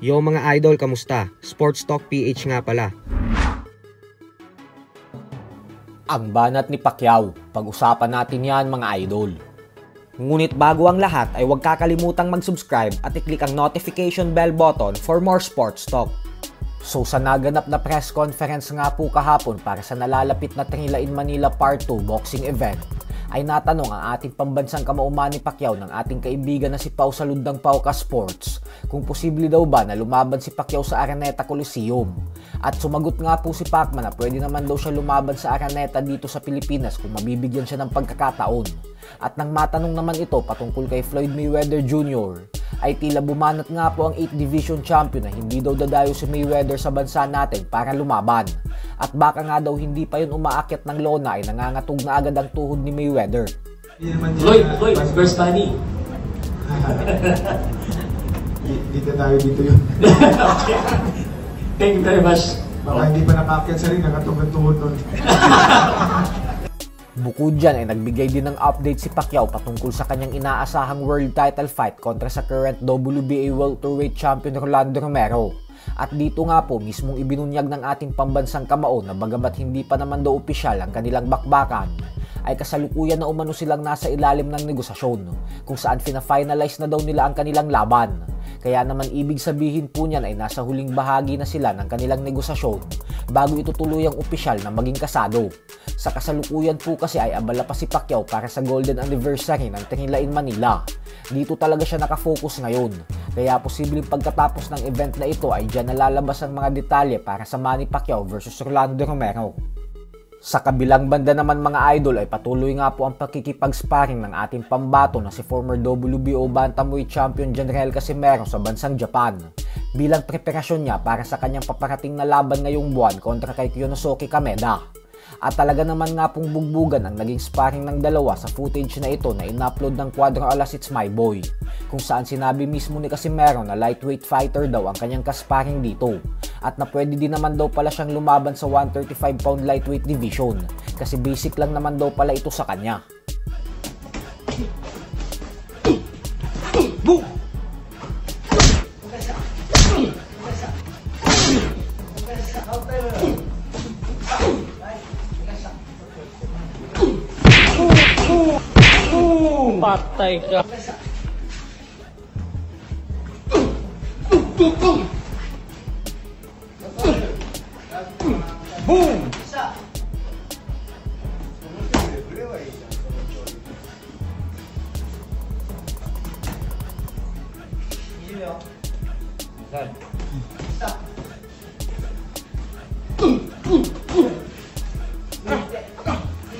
Yo mga idol, kamusta? Sports Talk PH nga pala. Ang banat ni Pacquiao, pag-usapan natin yan mga idol. Ngunit bago ang lahat ay huwag kakalimutang mag-subscribe at i-click ang notification bell button for more sports talk. So sa naganap na press conference nga po kahapon para sa nalalapit na Trilain Manila Part 2 boxing event, ay natanong ang ating pambansang kamauman ni Pacquiao ng ating kaibigan na si Pau Saludang Pauka Sports kung posible daw ba na lumaban si Pacquiao sa Araneta Coliseum. At sumagot nga po si Pacman na pwede naman daw siya lumaban sa Araneta dito sa Pilipinas kung mabibigyan siya ng pagkakataon. At nang matanong naman ito patungkol kay Floyd Mayweather Jr., ay tila bumanat nga po ang 8th Division Champion na hindi daw dadayo si Mayweather sa bansa natin para lumaban. At baka nga daw hindi pa yun umaakyat ng lona ay nangangatog na agad ang tuhod ni Mayweather. Floyd, first buddy. Dito tayo dito yun. Okay. Thank you very much. Baka hindi pa nakaakyat sa rin, nangatog ang tuhod nun. Bukod dyan ay nagbigay din ng update si Pacquiao patungkol sa kanyang inaasahang world title fight kontra sa current WBA welterweight champion Rolando Romero. At dito nga po mismong ibinunyag ng ating pambansang kamao na bagamat hindi pa naman daw opisyal ang kanilang bakbakan, ay kasalukuyan na umano silang nasa ilalim ng negosasyon kung saan fina-finalize na daw nila ang kanilang laban. Kaya naman ibig sabihin po niyan ay nasa huling bahagi na sila ng kanilang negosasyon bago ito tuluyang opisyal na maging kasado. Sa kasalukuyan po kasi ay abala pa si Pacquiao para sa golden anniversary ng Trilain Manila. Dito talaga siya nakafocus ngayon. Kaya posibleng pagkatapos ng event na ito ay dyan nalalabas ang mga detalye para sa Manny Pacquiao versus Rolando Romero. Sa kabilang banda naman mga idol ay patuloy nga po ang pakikipag-sparring ng ating pambato na si former WBO Bantamweight Champion Janriel Casimero sa bansang Japan bilang preparasyon niya para sa kanyang paparating na laban ngayong buwan kontra kay Kyonosuke Kameda. At talaga naman nga pong bugbugan ang naging sparring ng dalawa sa footage na ito na in-upload ng Cuadro Alas It's My Boy, kung saan sinabi mismo ni Casimero na lightweight fighter daw ang kanyang kasparring dito at na pwede din naman daw pala siyang lumaban sa 135-pound lightweight division kasi basic lang naman daw pala ito sa kanya. Boom! Patay ka. Boom!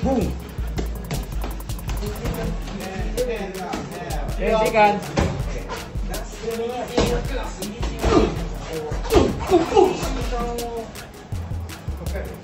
Boom! Hentikan. Okay.